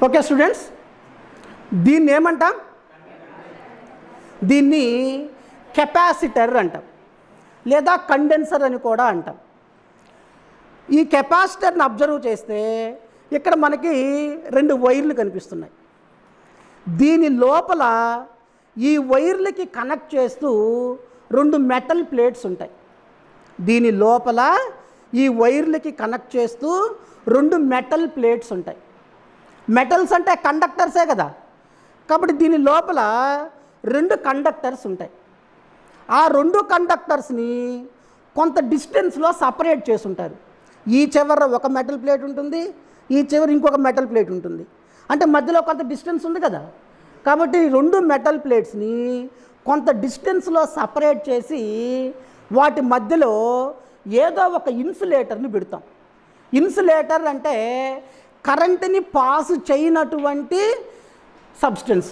Okay students, దీన్ని ఏమంటాం? దీన్ని కెపాసిటర్ అంటాం, లేదా కండెన్సర్ అని కూడా అంటాం. ఈ కెపాసిటర్ని అబ్జర్వ్ చేస్తే ఇక్కడ మనకి 2 వైర్లు కనిపిస్తున్నాయి. దీని లోపల ఈ వైర్లకి కనెక్ట్ చేస్తూ 2 మెటల్ ప్లేట్స్ ఉంటాయి. దీని లోపల ఈ వైర్లకి కనెక్ట్ చేస్తూ 2 మెటల్ ప్లేట్స్ ఉంటాయి. మెటల్స్ అంటే కండక్టర్సే కదా, కాబట్టి దీని లోపల 2 కండక్టర్స్ ఉంటాయి. ఆ 2 కండక్టర్స్ని కొంత డిస్టెన్స్లో సపరేట్ చేసి ఉంటారు. ఈ చివర ఒక మెటల్ ప్లేట్ ఉంటుంది, ఈ చివర ఇంకొక మెటల్ ప్లేట్ ఉంటుంది. అంటే మధ్యలో కొంత డిస్టెన్స్ ఉంది కదా, కాబట్టి 2 మెటల్ ప్లేట్స్ని కొంత డిస్టెన్స్లో సపరేట్ చేసి వాటి మధ్యలో ఏదో ఒక ఇన్సులేటర్ని పెడతాం. ఇన్సులేటర్ అంటే కరెంటుని పాస్ చేయనటువంటి సబ్స్టెన్స్,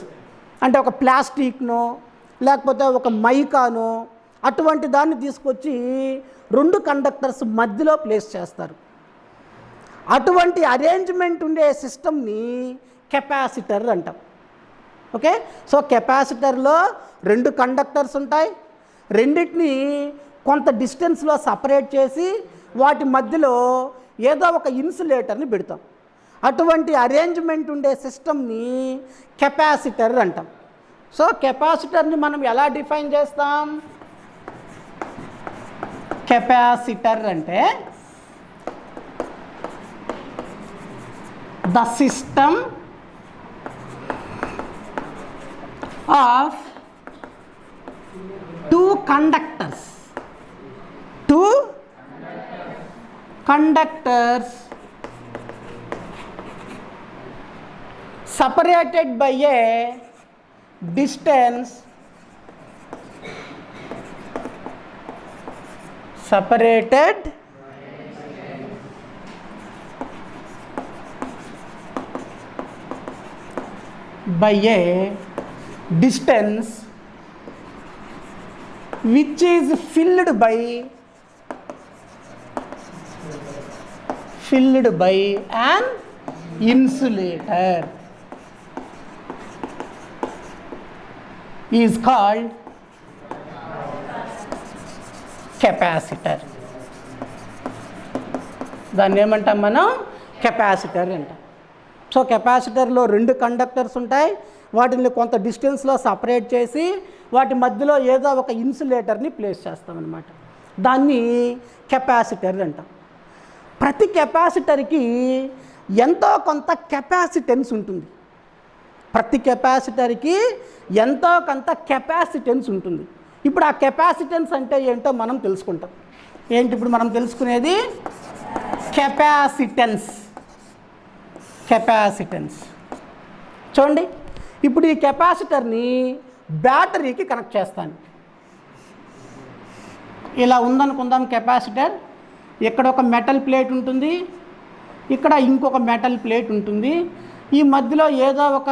అంటే ఒక ప్లాస్టిక్నో లేకపోతే ఒక మైకానో అటువంటి దాన్ని తీసుకొచ్చి 2 కండక్టర్స్ మధ్యలో ప్లేస్ చేస్తారు. అటువంటి అరేంజ్మెంట్ ఉండే సిస్టమ్ని కెపాసిటర్ అంటాం. ఓకే, సో కెపాసిటర్లో 2 కండక్టర్స్ ఉంటాయి. రెండింటిని కొంత డిస్టెన్స్లో సపరేట్ చేసి వాటి మధ్యలో ఏదో ఒక ఇన్సులేటర్ని పెడతాం. అటువంటి అరేంజ్మెంట్ ఉండే సిస్టమ్ని కెపాసిటర్ అంటాం. సో కెపాసిటర్ని మనం ఎలా డిఫైన్ చేస్తాం? కెపాసిటర్ అంటే the system of 2 conductors separated by a distance which is filled by an insulator is called capacitor. దాన్ని ఏమంటాం మనం? కెపాసిటర్ అంటాం. సో కెపాసిటర్లో 2 కండక్టర్స్ ఉంటాయి. వాటిని కొంత డిస్టెన్స్లో సపరేట్ చేసి వాటి మధ్యలో ఏదో ఒక ఇన్సులేటర్ని ప్లేస్ చేస్తామన్నమాట. దాన్ని కెపాసిటర్ అంటాం. ప్రతి కెపాసిటర్కి ఎంతో కొంత కెపాసిటెన్స్ ఉంటుంది. ప్రతి కెపాసిటర్కి ఎంతో కొంత కెపాసిటెన్స్ ఉంటుంది. ఇప్పుడు ఆ కెపాసిటెన్స్ అంటే ఏంటో మనం తెలుసుకుంటాం. ఏంటి ఇప్పుడు మనం తెలుసుకునేది? కెపాసిటెన్స్. చూడండి, ఇప్పుడు ఈ కెపాసిటర్ని బ్యాటరీకి కనెక్ట్ చేస్తాను. ఇలా ఉందనుకుందాం కెపాసిటర్. ఇక్కడ ఒక మెటల్ ప్లేట్ ఉంటుంది, ఇక్కడ ఇంకొక మెటల్ ప్లేట్ ఉంటుంది, ఈ మధ్యలో ఏదో ఒక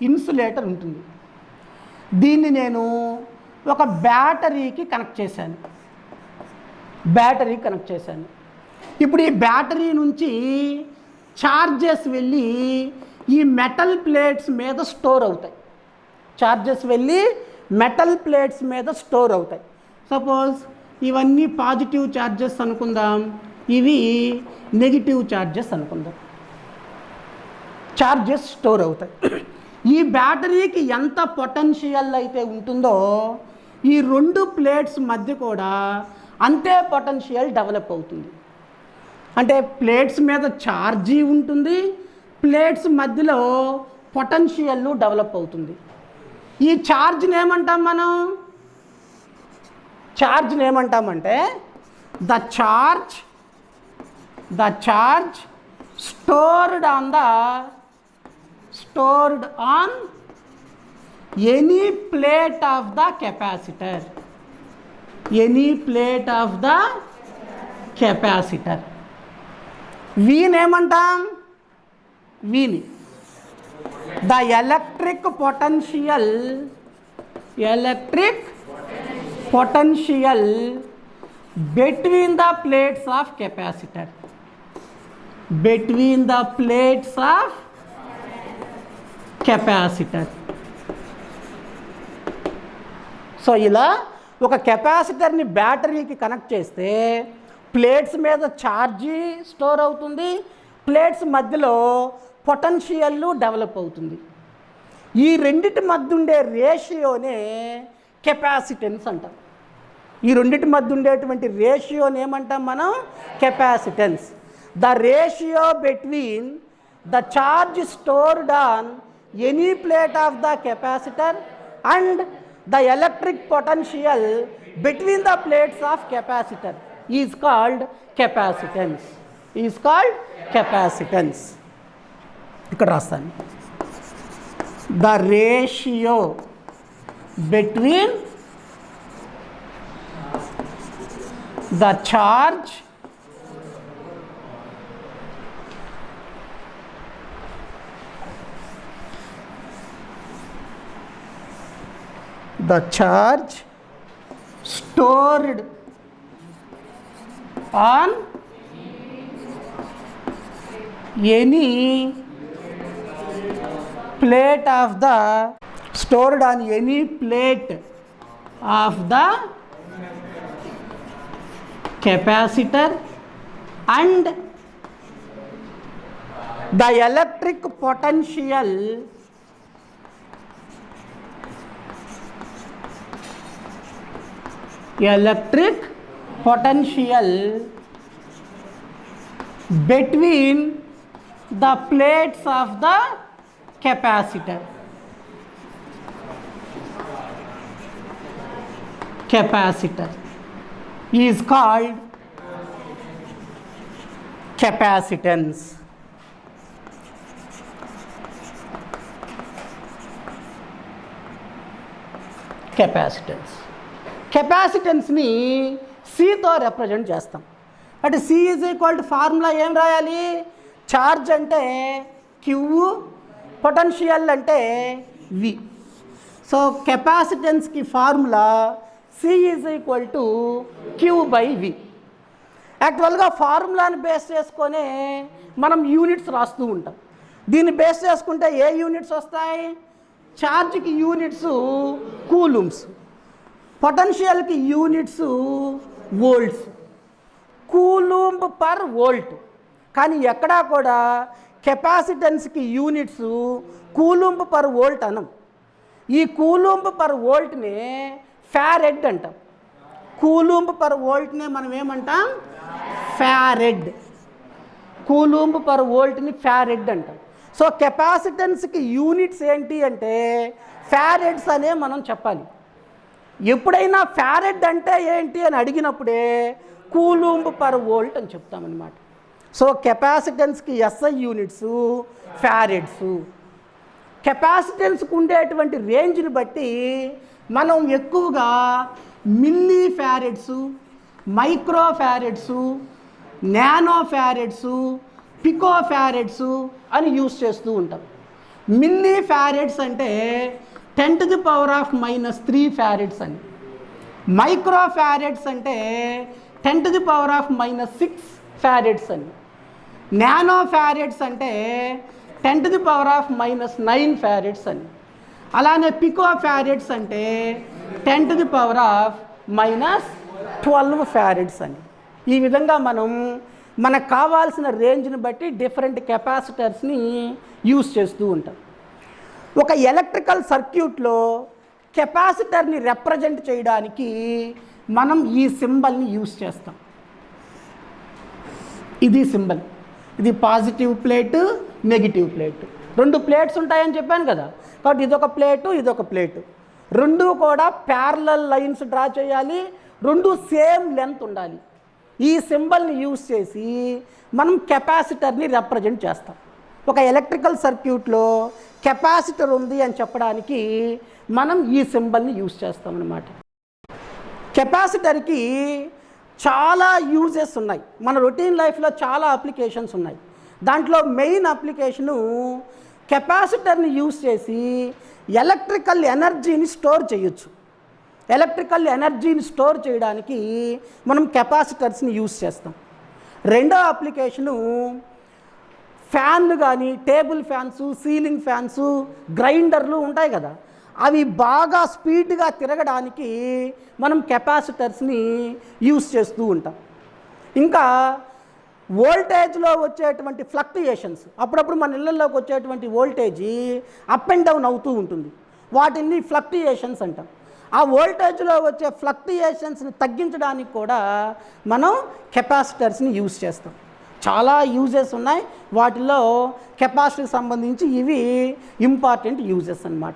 ఇన్సులేటర్ ఉంటుంది. దీన్ని నేను ఒక బ్యాటరీకి కనెక్ట్ చేశాను. ఇప్పుడు ఈ బ్యాటరీ నుంచి ఛార్జెస్ వెళ్ళి ఈ మెటల్ ప్లేట్స్ మీద స్టోర్ అవుతాయి. సపోజ్ ఇవన్నీ పాజిటివ్ ఛార్జెస్ అనుకుందాం, ఇవి నెగిటివ్ ఛార్జెస్ అనుకుందాం. ఛార్జెస్ స్టోర్ అవుతాయి. ఈ బ్యాటరీకి ఎంత పొటెన్షియల్ అయితే ఉంటుందో ఈ 2 ప్లేట్స్ మధ్య కూడా అంతే పొటెన్షియల్ డెవలప్ అవుతుంది. అంటే ప్లేట్స్ మీద ఛార్జీ ఉంటుంది, ప్లేట్స్ మధ్యలో పొటెన్షియల్ డెవలప్ అవుతుంది. ఈ ఛార్జ్ని ఏమంటాం మనం? ఛార్జ్ని ఏమంటామంటే the charge stored on any plate of the capacitor. వీని ఏమంటాం? వీని the electric potential between the plates of capacitor. Capacitor. So ఇలా ఒక కెపాసిటర్ని బ్యాటరీకి కనెక్ట్ చేస్తే ప్లేట్స్ మీద ఛార్జీ స్టోర్ అవుతుంది, ప్లేట్స్ మధ్యలో పొటెన్షియల్ డెవలప్ అవుతుంది. ఈ రెండిటి మధ్య ఉండే రేషియోనే కెపాసిటెన్స్ అంటాం. ఈ రెండిటి మధ్య ఉండేటువంటి రేషియోని ఏమంటాం మనం? Capacitance. The ratio between the charge stored on any plate of the capacitor and the electric potential between the plates of capacitor is called capacitance. Is called capacitance. ఇక్కడ రాస్తాను. The ratio between the charge stored on any plate of the capacitor and the electric potential between the plates of the capacitor is called capacitance. కెపాసిటెన్స్ని సితో represent చేస్తాం. అంటే C is equal to formula ఏం రాయాలి? Charge అంటే Q, potential అంటే V. So కెపాసిటెన్స్కి formula C is equal to Q by V. యాక్చువల్గా ఫార్ములాని బేస్ చేసుకొని మనం యూనిట్స్ రాస్తూ ఉంటాం. దీన్ని బేస్ చేసుకుంటే ఏ యూనిట్స్ వస్తాయి? ఛార్జ్కి యూనిట్స్ కూలుమ్స్, పొటెన్షియల్కి units volts, coulomb per volt. కానీ ఎక్కడా కూడా కెపాసిటెన్స్కి యూనిట్స్ కూలూంబ్ పర్ వోల్ట్ అనం. ఈ కూలూంబ్ పర్ వోల్ట్ని ఫ్యారెడ్ అంటాం. కూలూంబ్ పర్ వోల్ట్ని మనం ఏమంటాం? ఫ్యారెడ్. కూలూంబ్ పర్ వోల్ట్ని ఫ్యారెడ్ అంటాం. సో కెపాసిటెన్స్కి యూనిట్స్ ఏంటి అంటే ఫ్యారెడ్స్ అనే మనం చెప్పాలి. ఎప్పుడైనా ఫ్యారెడ్ అంటే ఏంటి అని అడిగినప్పుడే కూలూంబ్ పర్ వోల్ట్ అని చెప్తామన్నమాట. సో కెపాసిటెన్స్కి ఎస్ఐ యూనిట్స్ ఫ్యారెడ్స్. కెపాసిటెన్స్కి ఉండేటువంటి రేంజ్ని బట్టి మనం ఎక్కువగా milli farads, micro farads, nano farads, pico farads అని యూస్ చేస్తూ ఉంటాం. మిల్లీ ఫ్యారెడ్స్ అంటే 10⁻³ ఫ్యారెడ్స్ అని. మైక్రో ఫ్యారెడ్స్ అంటే 10⁻⁻6 ఫ్యారెడ్స్ అని. నానో ఫ్యారెడ్స్ అంటే 10⁻⁻9 ఫ్యారెడ్స్ అని. అలానే పికో ఫ్యారెడ్స్ అంటే 10⁻⁻12 ఫ్యారెడ్స్ అని. ఈ విధంగా మనం మనకు కావాల్సిన రేంజ్ని బట్టి డిఫరెంట్ కెపాసిటర్స్ని యూస్ చేస్తూ ఉంటాం. ఒక ఎలక్ట్రికల్ సర్క్యూట్లో కెపాసిటర్ని రిప్రజెంట్ చేయడానికి మనం ఈ సింబల్ని యూస్ చేస్తాం. ఇది సింబల్. ఇది positive plate, negative plate. 2 plates ఉంటాయని చెప్పాను కదా. కాబట్టి ఇదొక ప్లేటు, ఇదొక ప్లేటు. 2 కూడా ప్యారలల్ లైన్స్ డ్రా చేయాలి. 2 సేమ్ లెంత్ ఉండాలి. ఈ సింబల్ని యూస్ చేసి మనం కెపాసిటర్ని రిప్రజెంట్ చేస్తాం. ఒక ఎలక్ట్రికల్ సర్క్యూట్లో కెపాసిటర్ ఉంది అని చెప్పడానికి మనం ఈ సింబల్ని యూస్ చేస్తాం అన్నమాట. కెపాసిటర్కి చాలా యూజెస్ ఉన్నాయి. మన రొటీన్ లైఫ్లో చాలా అప్లికేషన్స్ ఉన్నాయి. దాంట్లో మెయిన్ అప్లికేషను కెపాసిటర్ని యూస్ చేసి ఎలక్ట్రికల్ ఎనర్జీని స్టోర్ చేయొచ్చు. ఎలక్ట్రికల్ ఎనర్జీని స్టోర్ చేయడానికి మనం కెపాసిటర్స్ని యూస్ చేస్తాం. రెండో అప్లికేషను ఫ్యాన్లు కానీ టేబుల్ ఫ్యాన్స్, సీలింగ్ ఫ్యాన్స్, గ్రైండర్లు ఉంటాయి కదా, అవి బాగా స్పీడ్గా తిరగడానికి మనం కెపాసిటర్స్ని యూస్ చేస్తూ ఉంటాం. ఇంకా వోల్టేజ్లో వచ్చేటువంటి ఫ్లక్చుయేషన్స్, అప్పుడప్పుడు మన ఇళ్ళల్లోకి వచ్చేటువంటి వోల్టేజీ అప్ అండ్ డౌన్ అవుతూ ఉంటుంది, వాటిని ఫ్లక్చుయేషన్స్ అంటాం. ఆ వోల్టేజ్లో వచ్చే ఫ్లక్చుయేషన్స్ని తగ్గించడానికి కూడా మనం కెపాసిటర్స్ని యూజ్ చేస్తాం. చాలా యూజెస్ ఉన్నాయి, వాటిలో కెపాసిటీకి సంబంధించి ఇవి ఇంపార్టెంట్ యూజెస్ అన్నమాట.